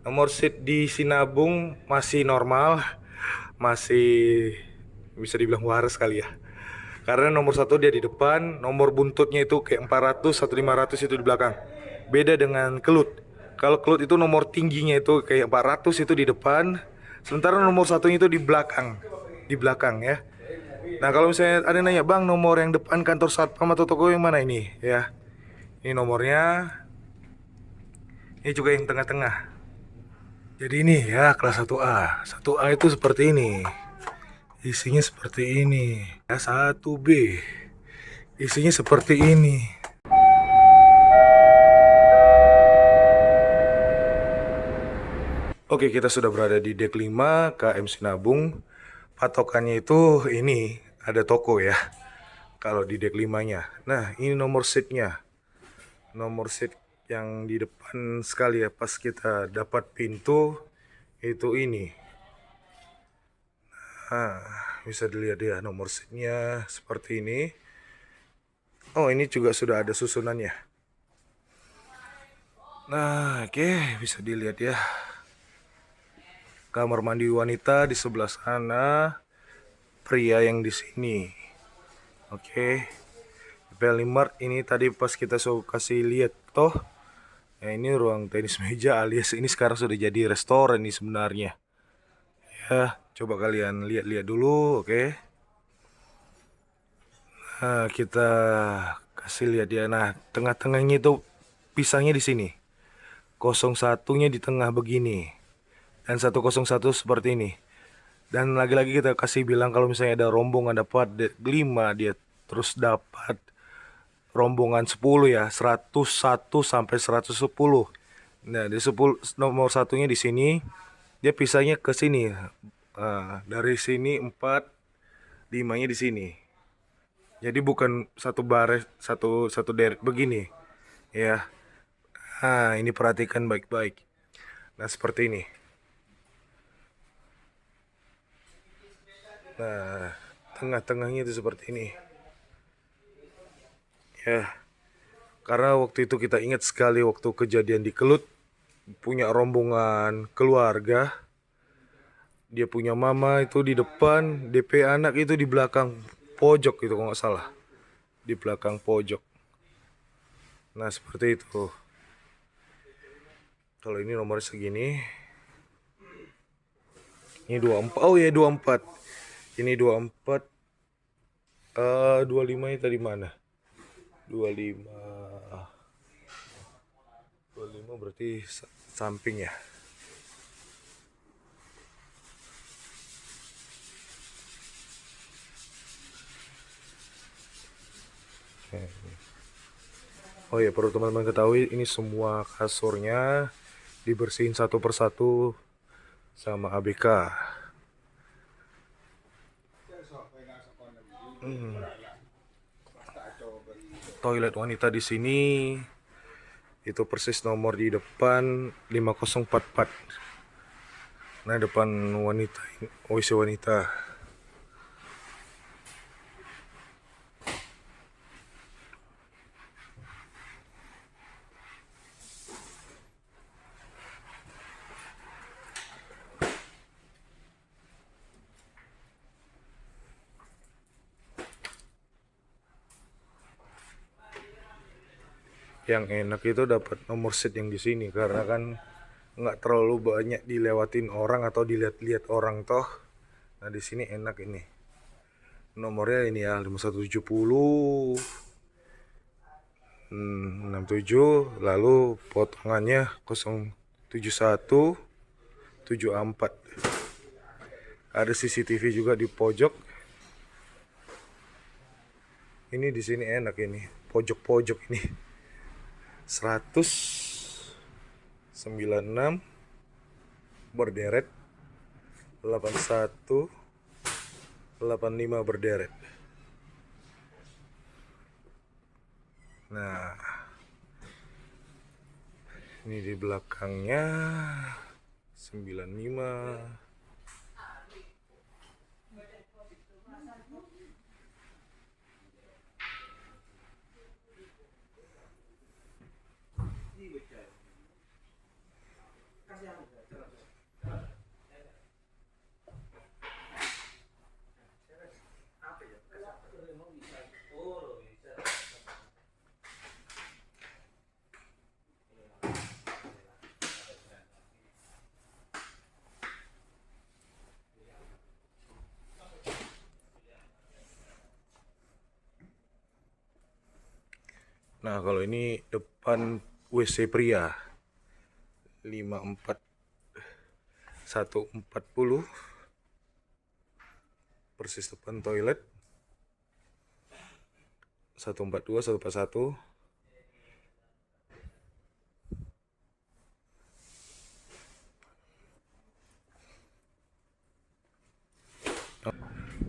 Nomor seat di Sinabung masih normal, masih bisa dibilang waras kali ya. Karena nomor satu dia di depan, nomor buntutnya itu kayak 400 atau 500 itu di belakang. Beda dengan Kelut. Kalau Kelut itu nomor tingginya itu kayak 400 itu di depan, sementara nomor satunya itu di belakang ya. Nah kalau misalnya ada yang nanya, bang nomor yang depan kantor satpam atau toko yang mana ini ya? Ini nomornya, ini juga yang tengah-tengah. Jadi ini ya kelas 1A. 1A itu seperti ini. Isinya seperti ini. Ya, 1B. Isinya seperti ini. Oke, kita sudah berada di dek 5 KM Sinabung. Patokannya itu ini, ada toko ya. Kalau di dek 5-nya. Nah, ini nomor seatnya. Nomor seat yang di depan sekali ya, pas kita dapat pintu itu ini. Nah, bisa dilihat ya nomor seatnya seperti ini. Oh, ini juga sudah ada susunannya. Nah, oke, bisa dilihat ya. Kamar mandi wanita di sebelah sana, pria yang di sini. Oke. Pelimart ini tadi pas kita kasih lihat toh. Ya ini ruang tenis meja alias ini sekarang sudah jadi restoran nih sebenarnya. Ya, coba kalian lihat-lihat dulu, oke. Nah, kita kasih lihat ya. Nah, tengah-tengahnya itu pisangnya di sini. 01-nya di tengah begini. Dan 101 seperti ini. Dan lagi-lagi kita kasih bilang kalau misalnya ada rombongan dapat 5 dia terus dapat rombongan 10 ya, 101 sampai 110. Nah, di 10 nomor satunya di sini dia pisahnya ke sini. Dari sini 4, 5-nya di sini. Jadi bukan satu baris, satu deret begini. Ya. Nah, ini perhatikan baik-baik. Nah, seperti ini. Nah, tengah-tengahnya itu seperti ini. Ya, karena waktu itu kita ingat sekali waktu kejadian di Kelut, punya rombongan keluarga. Dia punya mama itu di depan, DP anak itu di belakang pojok itu kalau nggak salah. Di belakang pojok. Nah, seperti itu. Kalau ini nomornya segini. Ini 24. Oh ya, 24. Ini 24. 25 nya tadi mana? 25. 25 berarti samping ya. Oh ya, perlu teman-teman ketahui ini semua kasurnya dibersihin satu persatu sama ABK. Toilet wanita di sini itu persis nomor di depan 5044. Nah, depan wanita, WC wanita. Yang enak itu dapat nomor seat yang di sini karena kan nggak terlalu banyak dilewatin orang atau dilihat-lihat orang toh. Nah, di sini enak ini. Nomornya ini ya 5170 67, lalu potongannya 071 74. Ada CCTV juga di pojok. Ini di sini enak ini, pojok-pojok ini. 196 berderet, 81 85 berderet. Nah, ini di belakangnya 95. Nah, kalau ini depan WC pria 54 140 persis depan toilet 142 141.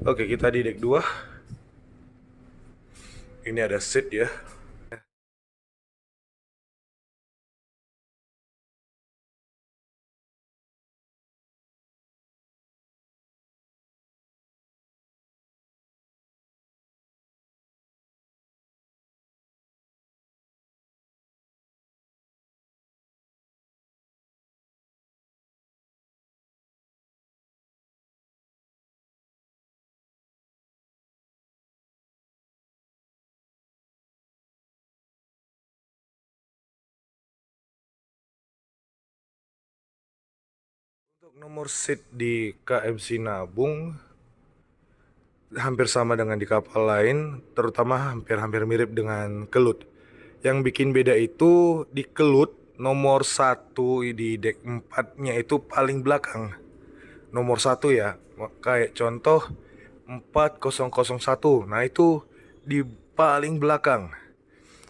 Oke, kita di deck 2. Ini ada seat ya. Untuk nomor seat di KM Sinabung hampir sama dengan di kapal lain, terutama hampir mirip dengan Kelut. Yang bikin beda itu di Kelut nomor 1 di deck 4-nya itu paling belakang. Nomor 1 ya, kayak contoh 4001. Nah, itu di paling belakang.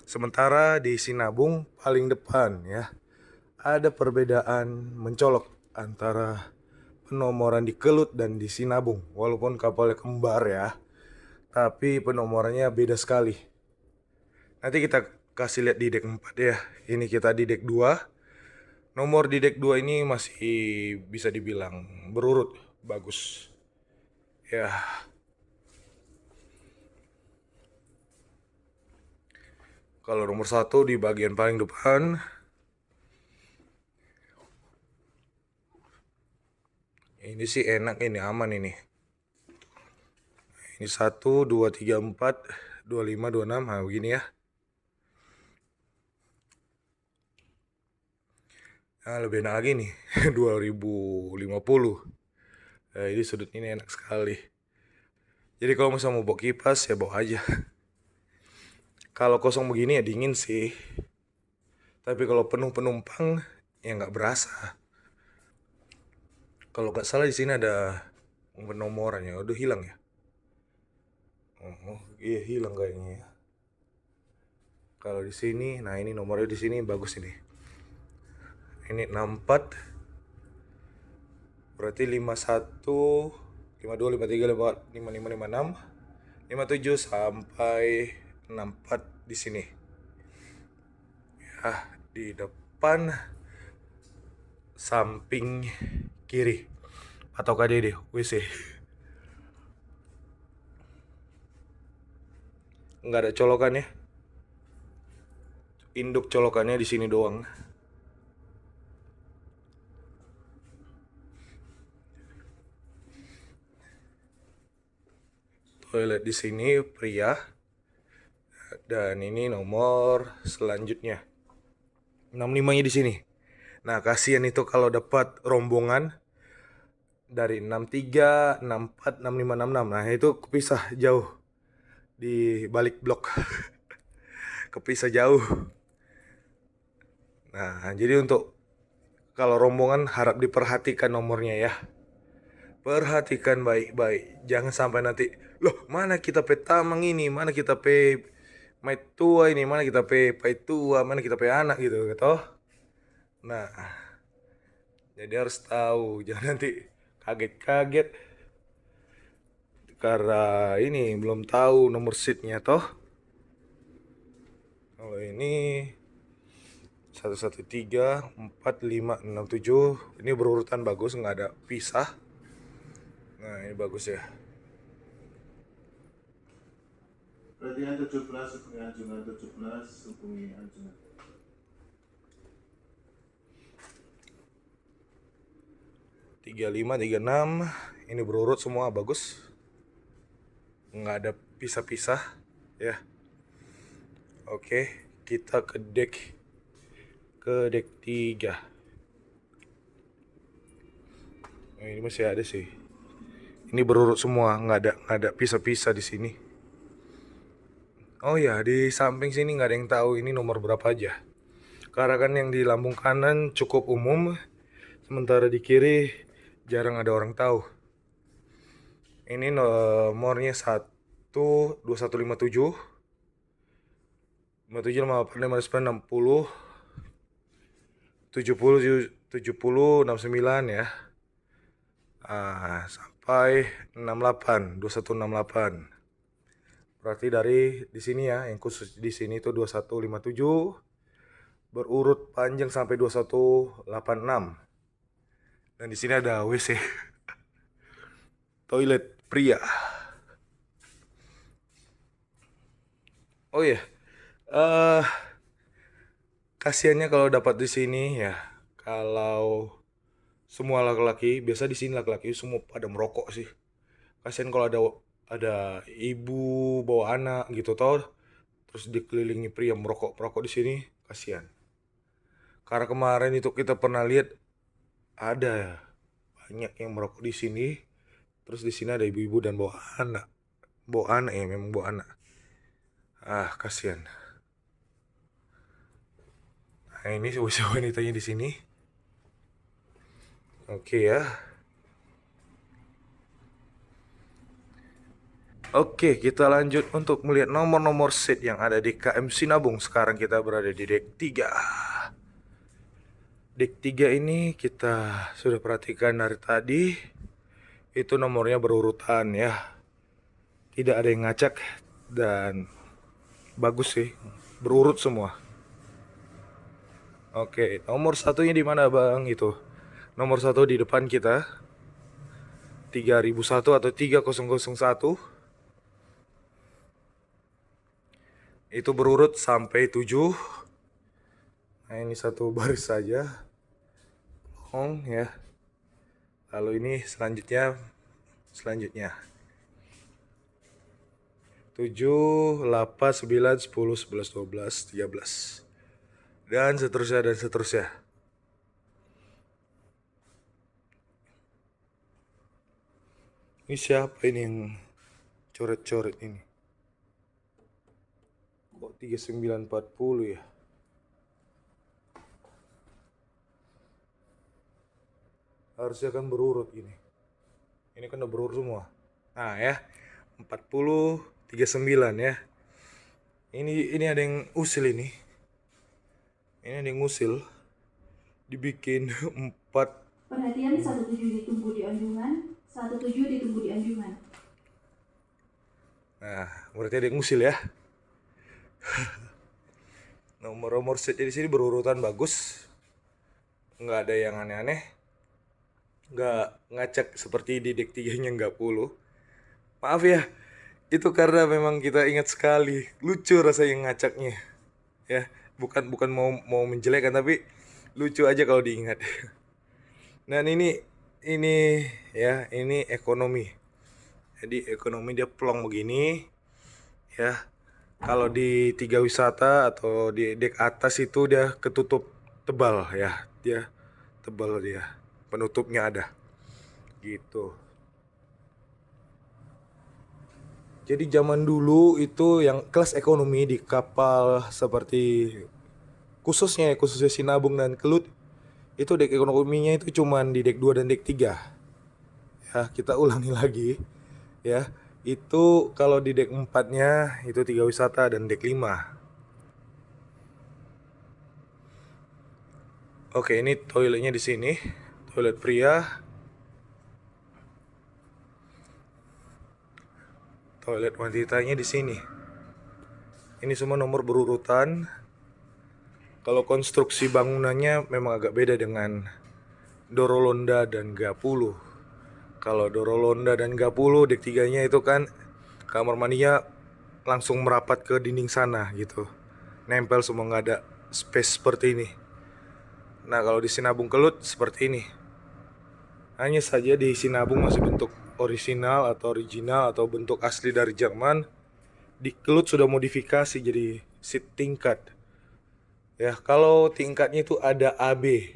Sementara di Sinabung paling depan ya. Ada perbedaan mencolok antara penomoran di Kelut dan di Sinabung. Walaupun kapalnya kembar ya, tapi penomorannya beda sekali. Nanti kita kasih lihat di deck 4 ya. Ini kita di deck 2. Nomor di deck 2 ini masih bisa dibilang berurut bagus. Ya. Kalau nomor 1 di bagian paling depan. Ini sih enak, ini aman ini. Ini 1, 2, 3, 4, 25, 26. Nah, begini ya. Nah, lebih enak lagi nih. 2050. Nah, ini sudut ini enak sekali. Jadi kalau misalnya mau bawa kipas ya bawa aja. Kalau kosong begini ya dingin sih. Tapi kalau penuh penumpang ya nggak berasa. Kalau nggak salah di sini ada penomorannya. Udah hilang ya? Oh, iya hilang kayaknya ya. Kalau di sini, nah ini nomornya di sini bagus ini. Ini 64. Berarti 51, 52, 53, 54, 55, 56, 57 sampai 64 di sini. Ya, di depan samping kiri atau KDD WC. Nggak ada colokan ya. Induk colokannya di sini doang. Toilet di sini pria. Dan ini nomor selanjutnya. 65-nya di sini. Nah, kasihan itu kalau dapat rombongan dari 63, 64, 65, 66. Nah, itu kepisah jauh di balik blok. Kepisah jauh. Nah, jadi untuk kalau rombongan harap diperhatikan nomornya ya. Perhatikan baik-baik. Jangan sampai nanti, loh mana kita pe tamang ini, mana kita pe mai tua ini, mana kita pe pai tua, mana kita pe anak gitu, toh. Nah, jadi harus tahu, jangan nanti kaget-kaget karena ini belum tahu nomor seatnya toh. Kalau ini 113, 4, 5, 6, 7. Ini berurutan bagus, nggak ada pisah. Nah, ini bagus ya. Perhatian 17, hubungi anjungan 17, hubungi anjungan. 35, 36. Ini berurut semua bagus. Nggak ada pisah-pisah ya. Oke, kita ke deck 3. Ini masih ada sih. Ini berurut semua, nggak ada pisah-pisah di sini. Oh ya, di samping sini nggak ada yang tahu ini nomor berapa aja. Karena kan yang di lambung kanan cukup umum, sementara di kiri jarang ada orang tahu. Ini nomornya 1, 2157, 57, 58, 59, 60, 70, 70, 69 ya. Sampai 68, 2168. Berarti dari di sini ya, yang khusus di sini itu 2157 berurut panjang sampai 2186. Dan di sini ada WC. Toilet pria. Oh iya. Kasiannya kalau dapat di sini ya. Kalau semua laki-laki, biasa di sini laki-laki semua pada merokok sih. Kasian kalau ada ibu bawa anak gitu toh, terus dikelilingi pria merokok di sini, kasihan. Karena kemarin itu kita pernah lihat ada banyak yang merokok di sini, terus di sini ada ibu-ibu dan bawa anak ya, memang bawa anak. Kasihan. Nah, ini wanitanya di sini. Oke ya. Oke, kita lanjut untuk melihat nomor-nomor seat yang ada di KM Sinabung. Sekarang kita berada di deck 3. Deck 3 ini kita sudah perhatikan dari tadi. Itu nomornya berurutan ya. Tidak ada yang ngacak dan bagus sih. Berurut semua. Oke, nomor satunya di mana Bang itu? Nomor 1 di depan kita 3001 atau 3001. Itu berurut sampai 7. Nah, ini satu baris saja. Ya. Lalu ini selanjutnya 7, 8, 9, 10, 11, 12, 13. Dan seterusnya. Ini siapa ini yang coret-coret ini? Kok 3940 ya? Harusnya kan berurut ini. Ini kan udah berurut semua. Nah ya, 40, 39 ya. Ini ada yang usil ini. Ini ada yang usil. Dibikin 4. Perhatian 17 ditunggu di anjungan, 17 ditunggu di anjungan. Nah, berarti ada yang usil ya. Nomor-nomor setnya di sini berurutan bagus. Nggak ada yang aneh-aneh. Nggak ngacak seperti di deck 3-nya nggak puluh. Maaf ya, itu karena memang kita ingat sekali. Lucu rasanya ngacaknya. Ya, bukan mau menjelekkan, tapi lucu aja kalau diingat. Dan ini ya, ini ekonomi. Jadi ekonomi dia plong begini ya. Kalau di 3 wisata atau di dek atas itu dia ketutup tebal ya. Dia tebal dia. Penutupnya ada. Gitu. Jadi zaman dulu itu yang kelas ekonomi di kapal seperti khususnya Sinabung dan Kelut, itu dek ekonominya itu cuman di dek 2 dan dek 3. Ya, kita ulangi lagi ya. Itu kalau di dek 4-nya itu 3 wisata dan dek 5. Oke, ini toiletnya di sini. Toilet pria. Toilet wanitanya di sini. Ini semua nomor berurutan. Kalau konstruksi bangunannya memang agak beda dengan Dorolonda dan Gapulu. Kalau Dorolonda dan Gapulu dek 3-nya itu kan kamar mandinya langsung merapat ke dinding sana gitu. Nempel semua, nggak ada space seperti ini. Nah, kalau di Sinabung Kelut seperti ini. Hanya saja di sinabung masih bentuk original atau bentuk asli dari Jerman. Di Kelut sudah modifikasi jadi seat tingkat. Ya, kalau tingkatnya itu ada AB.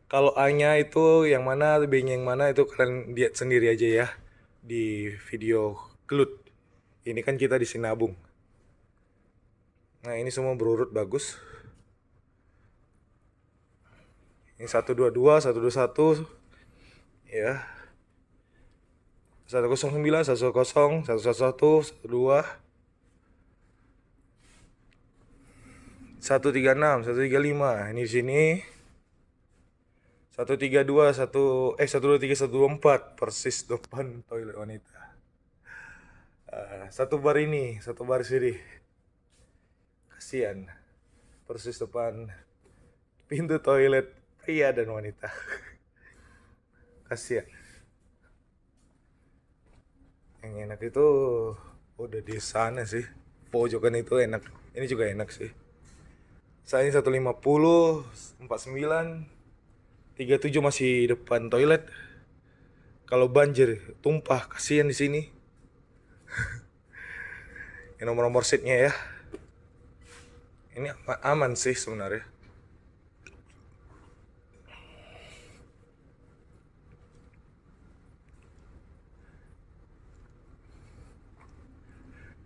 Kalau A-nya itu yang mana, B-nya yang mana itu kalian lihat sendiri aja ya di video Kelut. Ini kan kita di Sinabung. Nah, ini semua berurut bagus. Ini 122, 121 ya. 109, 110, 111, 12, 136, 135. Ini di sini 132, 123, 124 persis depan toilet wanita. Satu bar ini, satu baris ini. Kasihan. Persis depan pintu toilet pria dan wanita. Kasihan. Yang enak itu udah di sana sih. Pojokan itu enak. Ini juga enak sih. Saya 150, 49, 37 masih depan toilet. Kalau banjir tumpah, kasihan di sini. Ini nomor-nomor seatnya ya. Ini aman sih sebenarnya.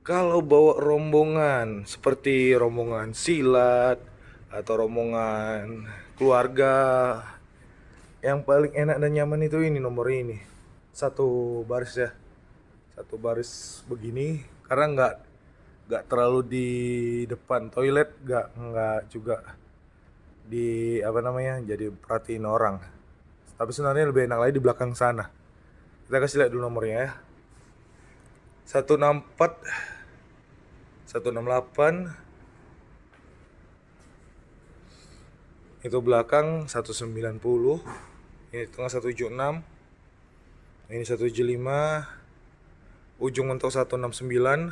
Kalau bawa rombongan seperti rombongan silat atau rombongan keluarga, yang paling enak dan nyaman itu ini nomor ini. Satu baris ya. Satu baris begini karena nggak terlalu di depan toilet, nggak juga di apa namanya jadi perhatiin orang. Tapi sebenarnya lebih enak lagi di belakang sana. Kita kasih lihat dulu nomornya ya. 164, 168, itu belakang 190, ini tengah 176, ini 175, ujung mentok 169,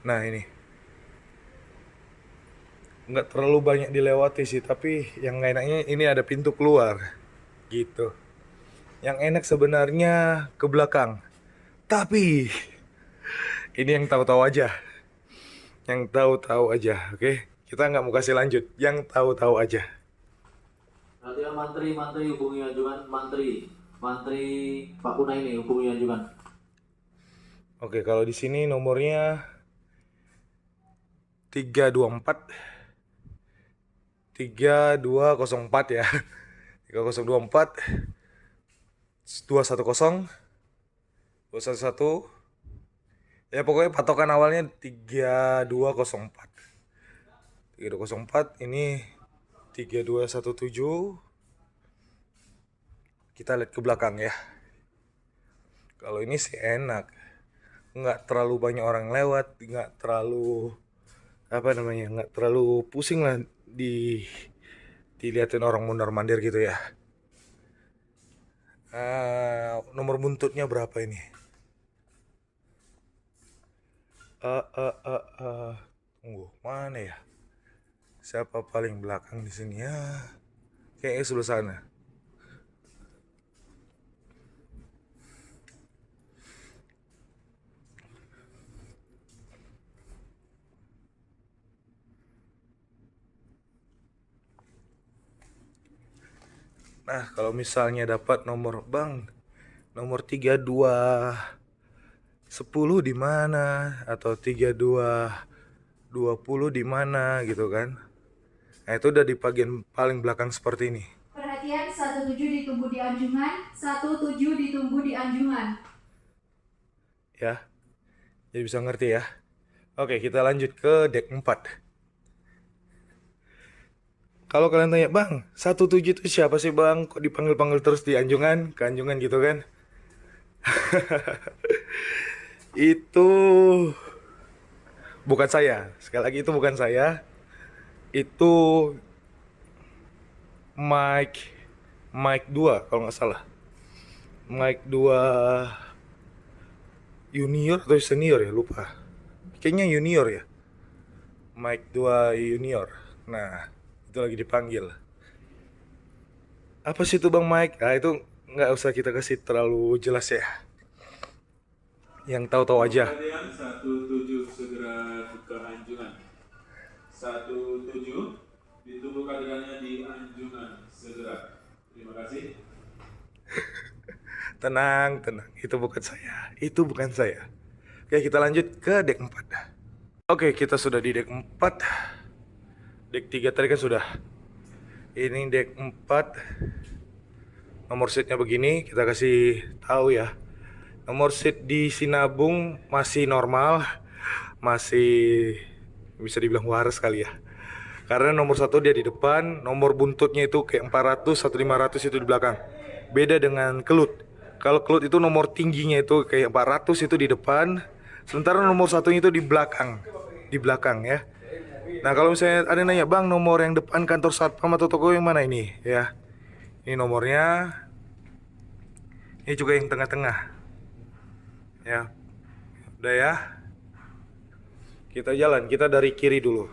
nah ini nggak terlalu banyak dilewati sih, tapi yang enaknya ini ada pintu keluar gitu. Yang enak sebenarnya ke belakang, tapi ini yang tahu-tahu aja, oke? Kita nggak mau kasih lanjut, yang tahu-tahu aja. Perhatian mantri hubungi ajukan mantri Pak Kuna ini hubungi ajukan. Oke, kalau di sini nomornya 324 3204 ya. 3024 210 211. Ya pokoknya patokan awalnya 3204. 3204 ini 3217. Kita lihat ke belakang ya. Kalau ini sih enak. Nggak terlalu banyak orang lewat, nggak terlalu nggak terlalu pusing lah dilihatin orang mondar-mandir gitu ya. Nomor buntutnya berapa ini? Tunggu, mana ya? Siapa paling belakang di sini ya? Kayaknya sebelah sana. Nah, kalau misalnya dapat nomor bang, nomor 3210 di mana atau 3220 di mana gitu kan. Nah, itu udah di bagian paling belakang seperti ini. Perhatian, 17 ditunggu di anjungan, 17 ditunggu di anjungan. Ya. Jadi bisa ngerti ya. Oke, kita lanjut ke deck 4. Kalau kalian tanya, "Bang, 17 itu siapa sih, Bang? Kok dipanggil-panggil terus di anjungan, ke anjungan gitu kan?" Itu bukan saya. Sekali lagi itu bukan saya. Itu Mike 2 kalau nggak salah. Mike 2 junior atau senior ya, lupa. kayaknya Junior ya, Mike 2 Junior. Nah, itu lagi dipanggil. Apa sih itu Bang Mike? Ah, itu nggak usah kita kasih terlalu jelas ya. Yang tahu-tahu aja. Radian 17 segera buka anjungan. 17 ditunggu kehadirannya di anjungan segera. Terima kasih. Tenang, tenang. Itu bukan saya. Itu bukan saya. Oke, kita lanjut ke deck 4. Oke, kita sudah di deck 4. Deck 3 tadi kan sudah. Ini deck 4. Nomor seatnya begini, kita kasih tahu ya. Nomor seat di Sinabung masih normal, masih bisa dibilang waras kali ya. Karena nomor 1 dia di depan, nomor buntutnya itu kayak 400 atau 500 itu di belakang. Beda dengan Kelut. Kalau Kelut itu nomor tingginya itu kayak 400 itu di depan, sementara nomor satunya itu di belakang ya. Nah, kalau misalnya ada yang nanya, "Bang, nomor yang depan kantor satpam atau toko yang mana ini?" Ya. Ini nomornya. Ini juga yang tengah-tengah. Ya. Udah ya. Kita jalan, kita dari kiri dulu.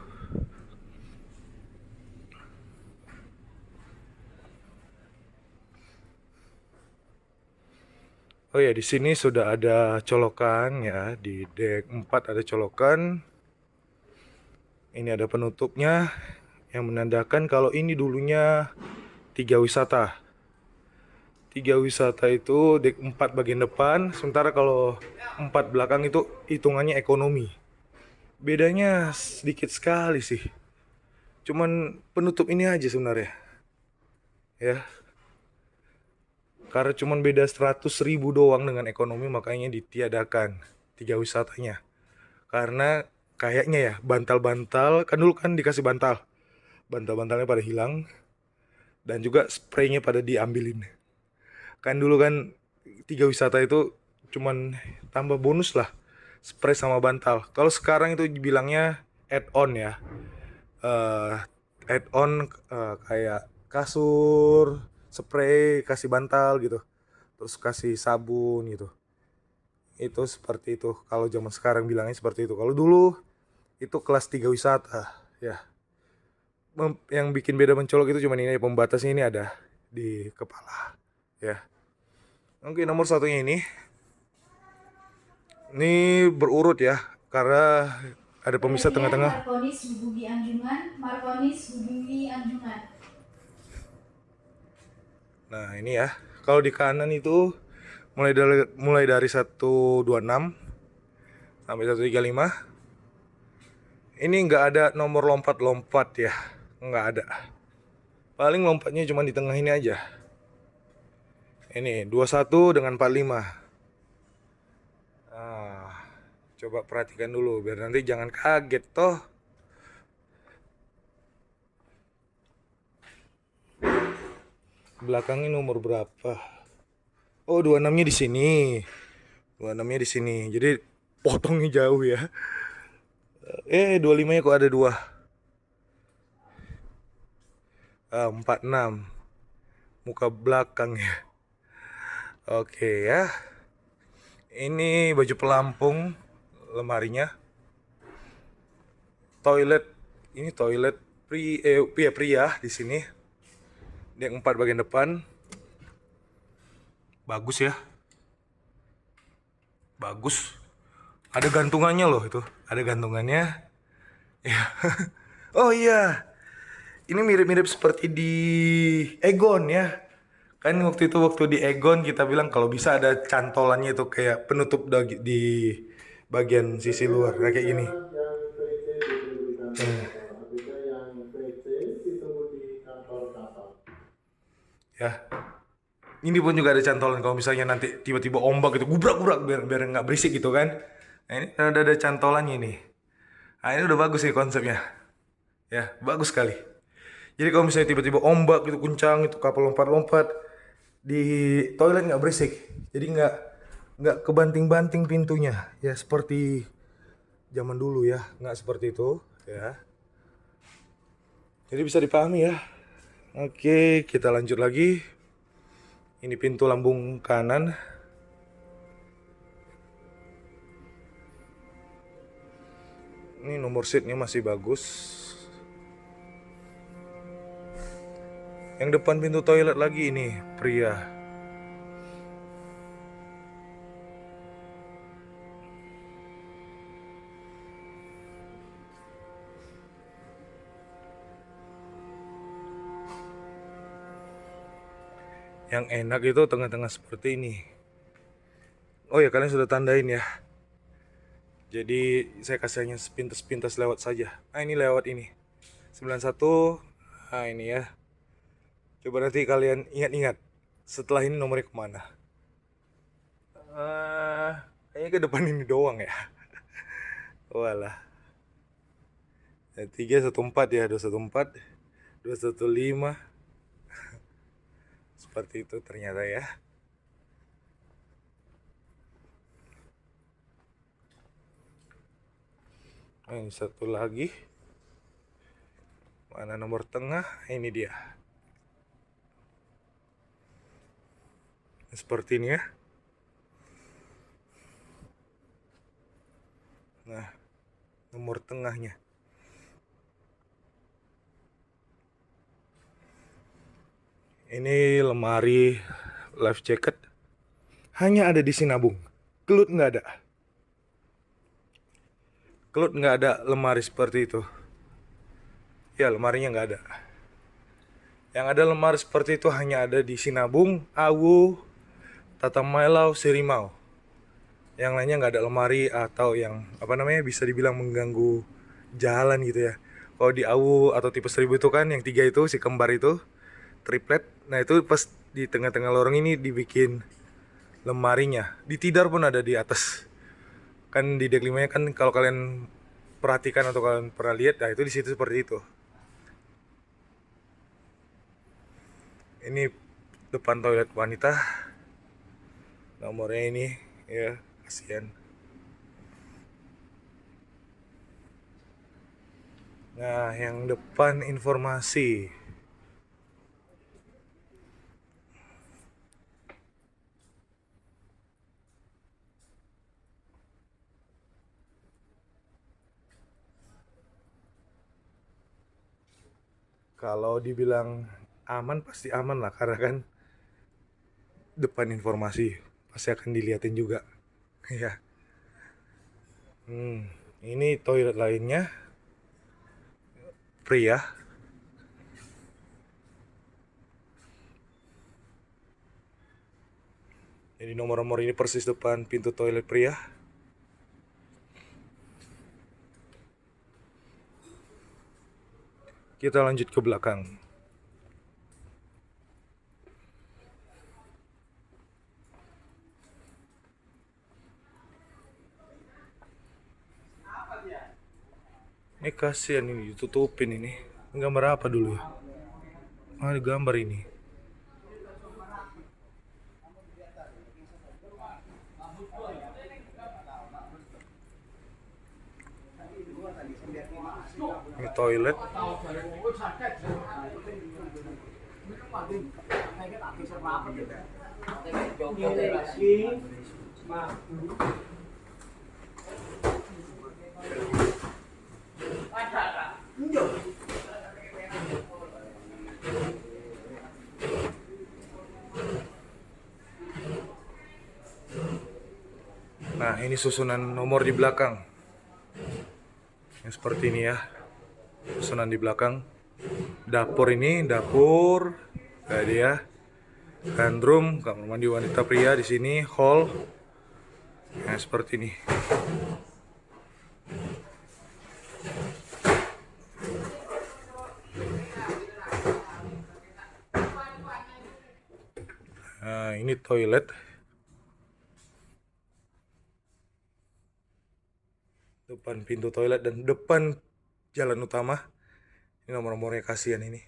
Oh ya, di sini sudah ada colokan ya, di deck 4 ada colokan. Ini ada penutupnya yang menandakan kalau ini dulunya 3 wisata. 3 wisata itu deck 4 bagian depan, sementara kalau 4 belakang itu hitungannya ekonomi. Bedanya sedikit sekali sih. Cuman penutup ini aja sebenarnya. Ya. Karena cuman beda 100.000 doang dengan ekonomi, makanya ditiadakan 3 wisatanya. Karena kayaknya ya bantal-bantal, kan dulu kan dikasih bantal. Bantal-bantalnya pada hilang. Dan juga spraynya pada diambilin. Kan dulu kan 3 wisata itu cuman tambah bonus lah, spray sama bantal. Kalau sekarang itu dibilangnya add-on ya, add-on kayak kasur, spray, kasih bantal gitu, terus kasih sabun gitu. Itu seperti itu. Kalau zaman sekarang bilangnya seperti itu. Kalau dulu itu kelas 3 wisata ya. Yang bikin beda mencolok itu cuman ini, pembatasnya ini ada di kepala ya. Oke, nomor satunya ini berurut ya, karena ada pemisah tengah-tengah. Markonis hubungi anjungan. Markonis hubungi anjungan. Nah, ini ya. Kalau di kanan itu mulai dari 126 sampai 135. Ini nggak ada nomor lompat-lompat ya. Nggak ada. Paling lompatnya cuma di tengah ini aja. Ini 21 dengan 45. Coba perhatikan dulu biar nanti jangan kaget toh. Belakangnya nomor berapa? Oh, 26-nya di sini. 26-nya di sini. Jadi potongnya jauh ya. 25-nya kok ada 2. 46. Muka belakang ya. Oke ya. Ini baju pelampung lemarinya. Toilet, ini toilet pria di sini. Yang 4 bagian depan. Bagus ya. Bagus. Ada gantungannya loh itu. Ada gantungannya. Ya. Oh iya. Ini mirip-mirip seperti di Egon ya. Kan waktu di Egon kita bilang kalau bisa ada cantolannya itu kayak penutup di bagian sisi luar kayak gini. Ya. Ini pun juga ada cantolan kalau misalnya nanti tiba-tiba ombak gitu gubrak-gubrak biar nggak berisik gitu kan. Nah, ini ada cantolannya nih. Nah, ini udah bagus sih konsepnya. Ya, bagus sekali. Jadi kalau misalnya tiba-tiba ombak gitu kencang itu kapal lompat-lompat di toilet nggak berisik. Jadi nggak kebanting-banting pintunya. Ya seperti zaman dulu ya, nggak seperti itu ya. Jadi bisa dipahami ya. Oke, kita lanjut lagi. Ini pintu lambung kanan. Ini nomor seatnya masih bagus. Yang depan pintu toilet lagi ini pria. Yang enak itu tengah-tengah seperti ini. Oh ya, kalian sudah tandain ya. Jadi saya kasihnya sepintas-pintas lewat saja. Nah ini lewat ini 91. Nah ini ya. Coba nanti kalian ingat-ingat setelah ini nomornya kemana. Kayaknya ke depan ini doang ya. Walah. 314 ya, 214, 215. Seperti itu ternyata ya. Nah, ini satu lagi. Mana nomor tengah? Ini dia. Seperti ini ya. Nah, nomor tengahnya. Ini lemari life jacket. Hanya ada di Sinabung. Kelut nggak ada. Kelut nggak ada lemari seperti itu. Ya, lemarinya nggak ada. Yang ada lemari seperti itu hanya ada di Sinabung, Awu, Tatamailau, Serimau. Yang lainnya nggak ada lemari atau yang bisa dibilang mengganggu jalan gitu ya. Kalau di Awu atau tipe 1000 itu kan yang 3 itu si kembar itu triplet. Nah itu pas di tengah-tengah lorong ini dibikin lemarinya. Di Tidar pun ada di atas. Kan di dek 5-nya kan kalau kalian perhatikan atau kalian pernah lihat, nah itu di situ seperti itu. Ini depan toilet wanita. Nomornya ini ya, kasihan. Nah, yang depan informasi. Kalau dibilang aman pasti aman lah, karena kan depan informasi pasti akan diliatin juga. Ya. Ini toilet lainnya pria. Jadi nomor-nomor ini persis depan pintu toilet pria. Kita lanjut ke belakang. Ini kasihan ini ditutupin ini. Gambar apa dulu ya? Ada gambar ini. Ini toilet. Nah, ini susunan nomor di belakang. Yang seperti ini ya. Susunan di belakang. Dapur ini, dapur. Kayak dia. Handroom, kamar mandi wanita pria di sini, hall. Nah, seperti ini. Nah, ini toilet. Depan pintu toilet dan depan jalan utama. Ini nomor-nomornya kasihan ini.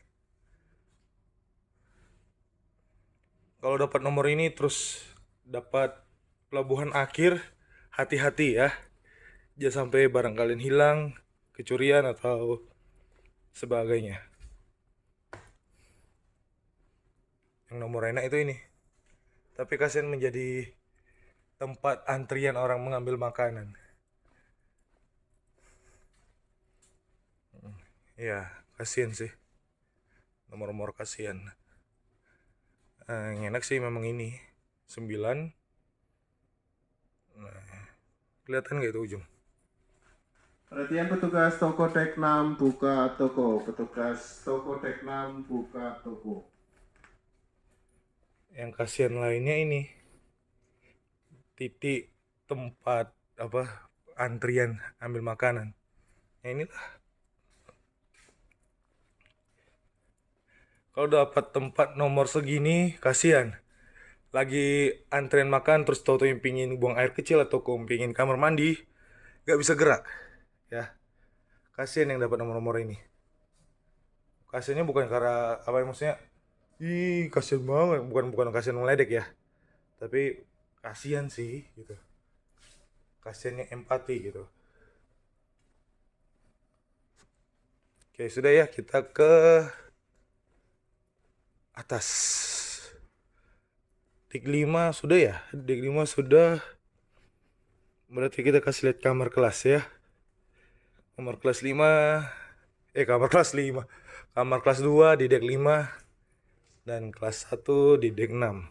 Kalau dapat nomor ini terus dapat pelabuhan akhir, hati-hati ya. Jangan sampai barang kalian hilang, kecurian atau sebagainya. Yang nomor enak itu ini. Tapi kasihan menjadi tempat antrian orang mengambil makanan. Ya, kasihan sih. Nomor-nomor kasihan. Yang enak sih memang ini 9. Nah, kelihatan nggak itu ujung? Perhatian petugas toko Teknam buka toko. Petugas toko Teknam buka toko. Yang kasihan lainnya ini titik tempat apa antrian ambil makanan. Nah inilah kalau dapat tempat nomor segini kasihan. Lagi antrian makan terus tahu-tahu yang pingin buang air kecil atau pingin kamar mandi nggak bisa gerak ya. Kasihan yang dapat nomor-nomor ini. Kasihannya bukan karena apa yang maksudnya ih kasihan banget, bukan kasihan meledek ya, tapi kasihan sih gitu, kasihannya empati gitu. Oke sudah ya, kita ke atas. Dik 5 sudah ya, dik 5 sudah, berarti kita kasih lihat kamar kelas ya. Kamar kelas 5, kamar kelas 5, kamar kelas 2 di dek 5 dan kelas 1 di dek 6.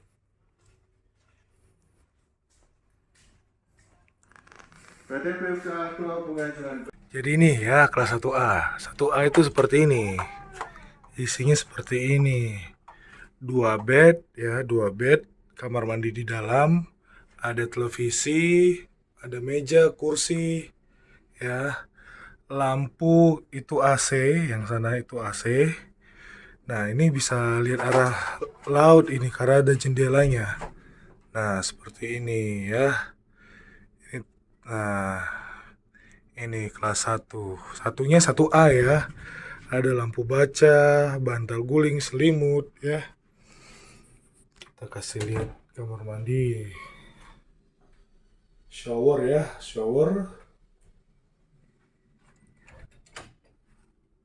Perhatian PMK keluar pengajuan. Jadi ini ya kelas 1A. 1A itu seperti ini. Isinya seperti ini. 2 bed ya, 2 bed, kamar mandi di dalam, ada televisi, ada meja, kursi ya. Lampu itu AC, yang sana itu AC. Nah, ini bisa lihat arah laut ini karena ada jendelanya. Nah, seperti ini ya. Nah, ini kelas 1. Satunya 1A ya. Ada lampu baca, bantal guling, selimut ya. Kita kasih lihat kamar mandi. Shower ya, shower.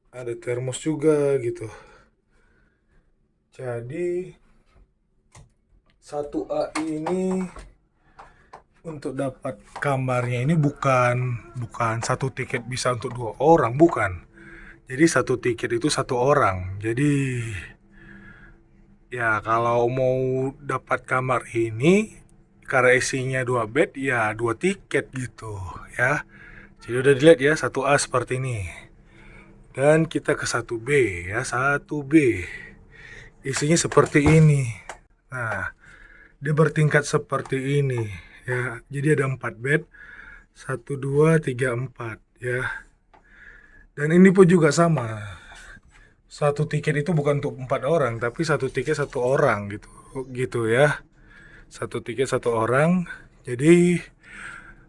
Ada termos juga gitu. Jadi 1A ini untuk dapat kamarnya ini bukan satu tiket bisa untuk 2 orang, bukan. Jadi satu tiket itu 1 orang. Jadi ya kalau mau dapat kamar ini karena isinya 2 bed ya 2 tiket gitu ya. Jadi udah dilihat ya 1A seperti ini. Dan kita ke 1B ya, 1B. Isinya seperti ini. Nah, dia bertingkat seperti ini ya. Jadi ada 4 bed. 1, 2, 3, 4 ya. Dan ini pun juga sama. Satu tiket itu bukan untuk 4 orang, tapi satu tiket 1 orang gitu. Gitu ya. Satu tiket 1 orang. Jadi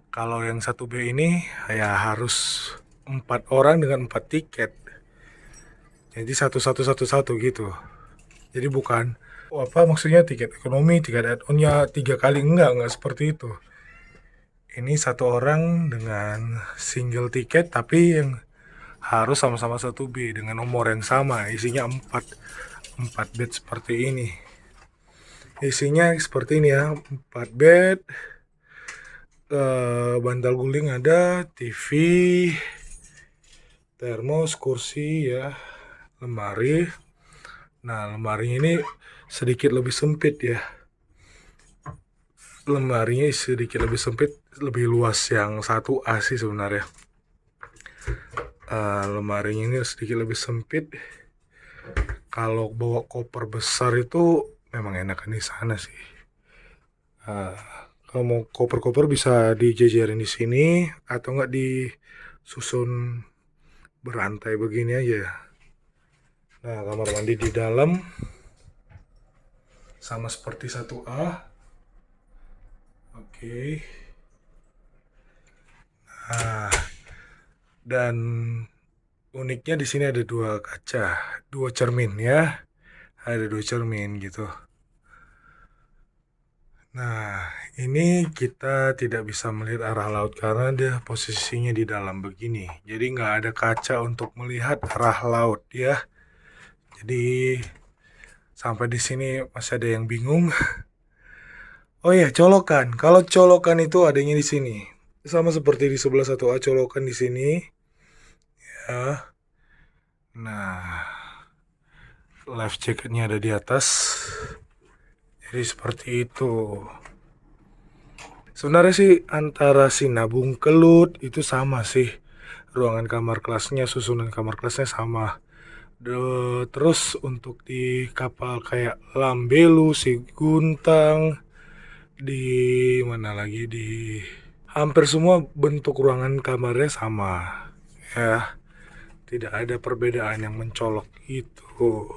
kalau yang 1B ini ya harus 4 orang dengan 4 tiket. Jadi satu gitu. Jadi bukan apa maksudnya tiket ekonomi, tiket add-onnya 3 kali, enggak seperti itu. Ini 1 orang dengan single tiket tapi yang harus sama-sama 1B dengan nomor yang sama, isinya 4 bed seperti ini. Isinya seperti ini ya, 4 bed, bantal guling ada, TV, termos, kursi ya, lemari. Nah, lemarinya ini sedikit lebih sempit ya. Lemarinya sedikit lebih sempit, lebih luas yang 1A sih sebenarnya. Lemarinya ini sedikit lebih sempit. Kalau bawa koper besar itu memang enakan di sana sih. Kalau mau koper-koper bisa dijejerin di sini atau enggak disusun berantai begini aja. Nah, kamar mandi di dalam sama seperti 1A. Oke. Nah, dan uniknya di sini ada 2 kaca, 2 cermin ya. Ada 2 cermin gitu. Nah, ini kita tidak bisa melihat arah laut karena dia posisinya di dalam begini. Jadi nggak ada kaca untuk melihat arah laut ya. Jadi sampai di sini masih ada yang bingung. Oh ya, colokan. Kalau colokan itu adanya di sini. Sama seperti di sebelah 1A, colokan di sini. Ya. Nah, life jacketnya ada di atas. Jadi seperti itu. Sebenarnya sih antara Sinabung ke Lut itu sama sih. Ruangan kamar kelasnya, susunan kamar kelasnya sama. Terus untuk di kapal kayak Lambelu, Siguntang, di mana lagi, di hampir semua bentuk ruangan kamarnya sama. Ya, tidak ada perbedaan yang mencolok itu.